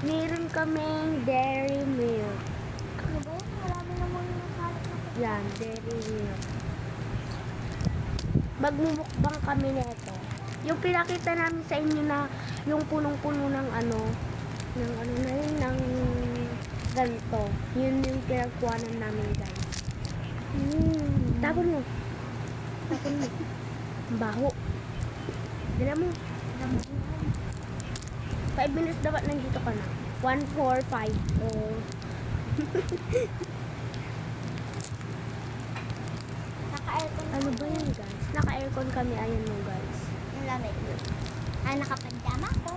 Meron kaming dairy milk. Ano ba yun? Marami naman yung nakalat na. Yan, dairy milk. Magmumukbang kami nito. Yung pinakita namin sa inyo na yung punong-puno ng ng ganito. Yun yung pinagkuhanan namin, guys. Tapon mo. Tapon mo. Ang baho. Dala mo. 5 minutes dapat nandito ka na. 1, 4, 5. Oh. Naka-aircon. Ano ba yan, guys? Naka-aircon kami. Ayan mo, guys. Yung lamig. Nakapagdama ko.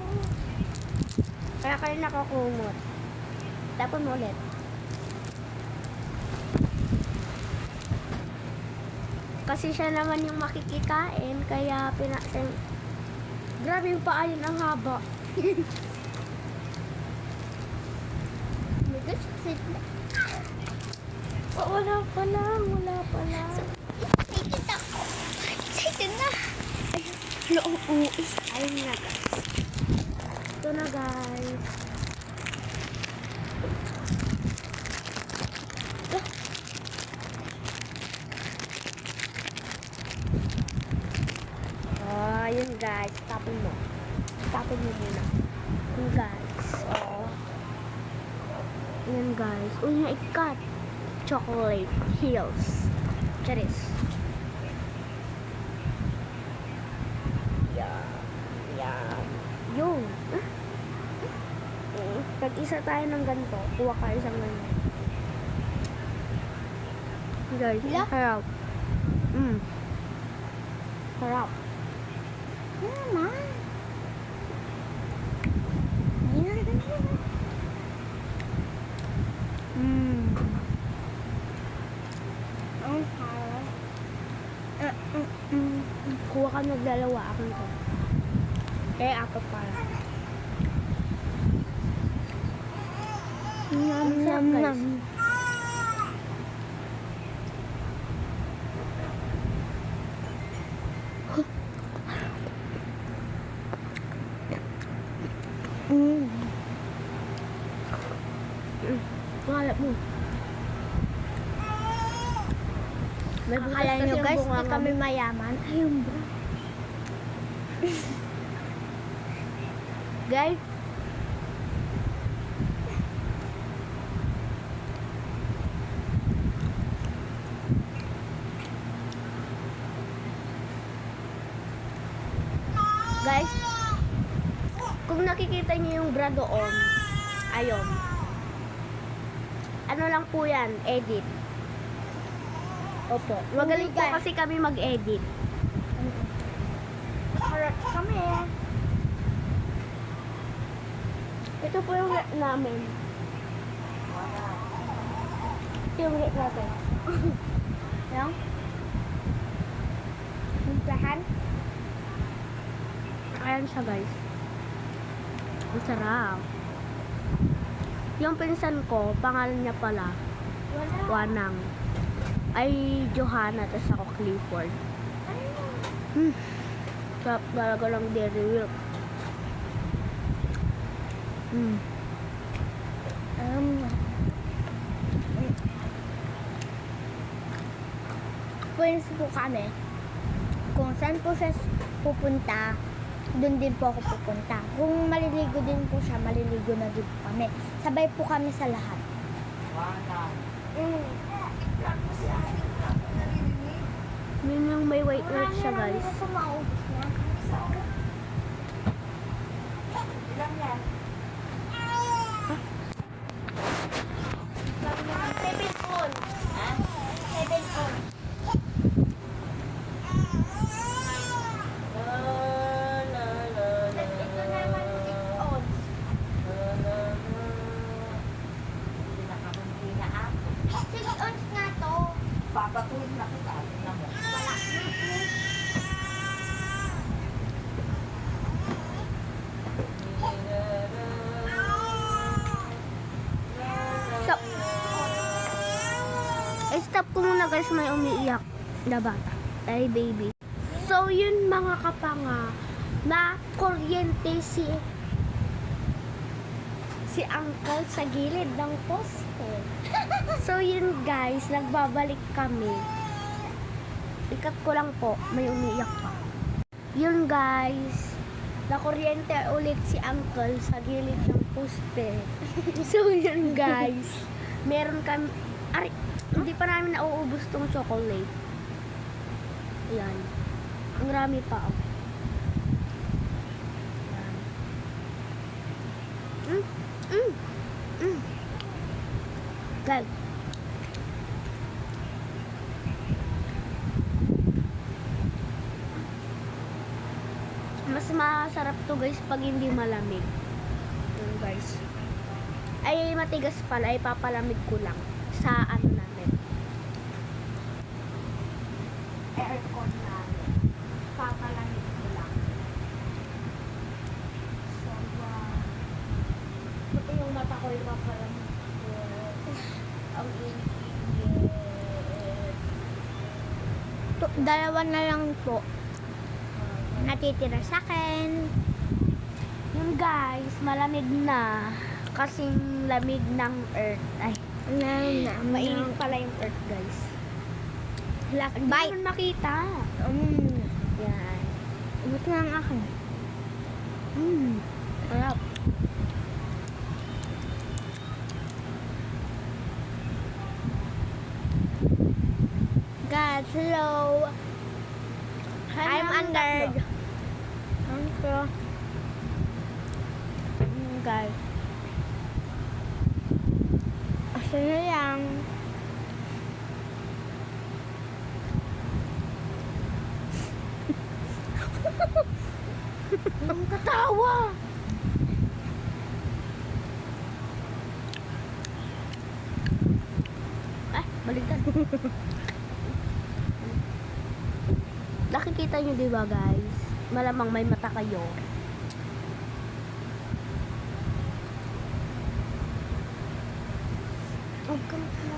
Kaya kayo nakakumot. Tapon mo ulit. Kasi siya naman yung makikikain, kaya grabe yung paa yun, ang haba. Oh, wala pa lang. Excited ako. Excited na. Ayun na, guys. Ito na, guys. Yun, guys. Tapon mo. Tapon mo muna. Yun, guys. Yun, guys. Uy, naikat. Chocolate Hills. Charis. Yan. Yun. Pag-isa tayo ng ganito, kuha ka isang ganito. Guys, harap. Harap. Naman. Ang harap. Kuha ka ng dalawa. Akin to. Kaya apat para. Nam. Mahalap mo. May butas Akala kasi nyo yung guys, bunga di kami namin. mayaman. Ayun ba? Guys, kung nakikita niyo yung bra doon, ayun. Ano lang po yan, edit. Opo. Magaling po kasi kami mag-edit. Harap kami. Ito po yung rep namin. Ito yung rep natin. Yung? Mintahan? Ayan siya, guys. Ang sarap. Yung pinsan ko, pangalan niya pala, Wanang. Ay, Johanna, tas ako Clifford. Sarap talaga ng dairy milk. Pwede po kami. Kung saan po siya pupunta, doon din po ako pupunta. Kung maliligo din po siya, maliligo na din po kami. Sabay po kami sa lahat. Yun yung may white siya, guys. Ilang yan? 7 ounce. Ha? 7 ounce. Ito naman 6 ounce. 6 ounce nga to. Papatuloy na kita. Tingnan mo. Wala. Stop ko muna, guys, may umiiyak na bata. Ay, baby. So, yun mga kapanga, na kuryente si Uncle sa gilid ng poste. So yun guys, nagbabalik kami. Ikat ko lang po, may umiiyak pa. Yun guys, nakuryente ulit si Uncle sa gilid ng poste. So yun guys, meron kami, hindi pa namin nauubos tong chocolate. Ayan. Ang rami pa. Oh. Guys. Mas masarap to guys pag hindi malamig. Yun guys. Ay matigas pala, ay papalamig ko lang sa ano namin. Aircon namin. Papalamig ko lang. So, buti yung mata ko yung papalamig ko. Ang init. Dalawa na lang po. Natitira sa akin. Yun guys, malamig na. Kasing lamig ng earth. Ay, mainit pala yung earth guys. Hindi Bite. naman makita. Yan. Ubus na ang akin. Sarap. God, hello. I'm under. Guys. Asa na lang. Ang katawa. Baligtad. Nakikita nyo diba guys? Malamang may mata kayo. Ang kanta.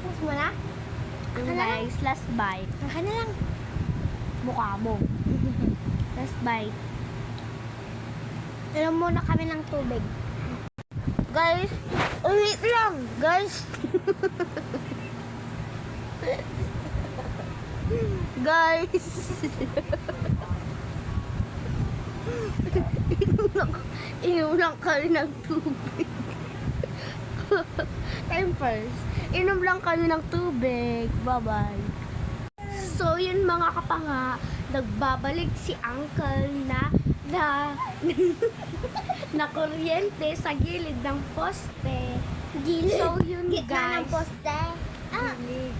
Tapos mo na? Guys, last bite. Akin na lang. Mukha mo. Last bite. Inom muna kami ng tubig. Guys, ulit lang. Guys. Guys. Inom lang kami ng tubig. Time first. Inom lang kami ng tubig. Bye-bye. So, yun mga kapanga, nagbabalik si Uncle na na kuryente sa gilid ng poste. So, yun Gitna guys. ng poste. Gilid.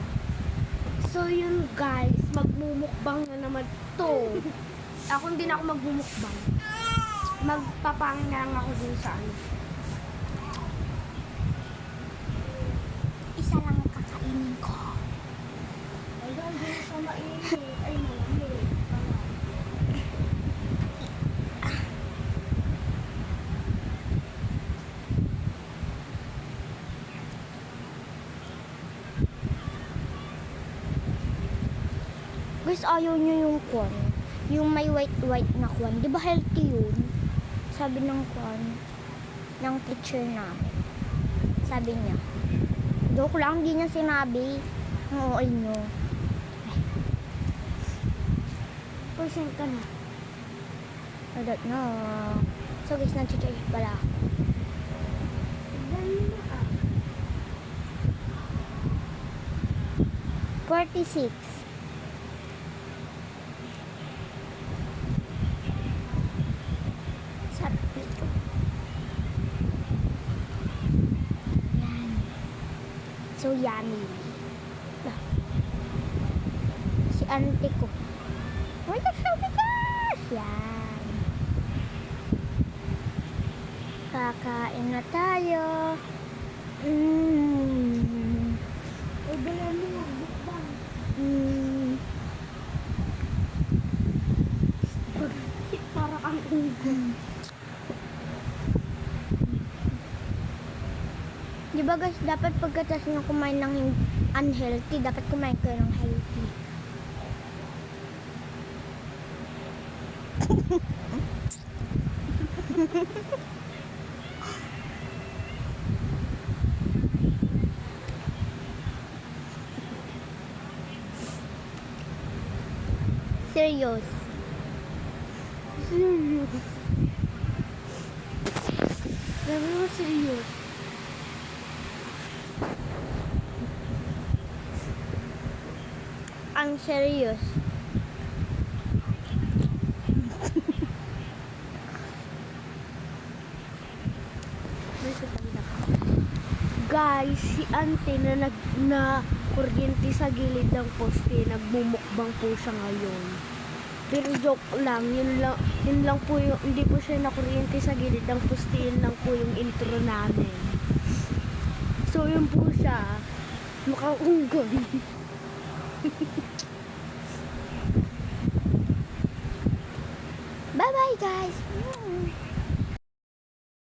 So, yun guys, magmumukbang na naman to. Ako hindi na ako magmumukbang. Magpapangin na lang ako dun sa ano. Isa lang ang kakainin ko. Ay, hindi siya mainit. Ay, malamig. Guys, ayaw nyo yung kwan. Yung may white na kwan. Di ba healthy yun? Sabi ng kwan. Ng teacher namin. Sabi niya. Joke lang, di niya sinabi. Ang OA nyo. Percent ka na. I don't know. So guys, nag-charge pala ako. Dali na ah. 46. Sarap nito. Yan. So yummy. Ah. Si auntie ko. Oh, sabi ka! Yan. Kakain na tayo. Ay, dala mo nga. Bukbang. Para kang unggoy. Di ba guys, dapat pagkatapos nyo kumain ng unhealthy, dapat kumain kayo ng healthy. Serious. Serious. Sabi mo serious. Ang serious. Guys, si ante na kuryente sa gilid ng poste, nagmumukbang po siya ngayon. Pero joke lang, yun lang po yung, hindi po siya na kuryente sa gilid ng poste, yun lang po yung intro namin. So yun po siya, makaunggoy. Bye-bye, guys.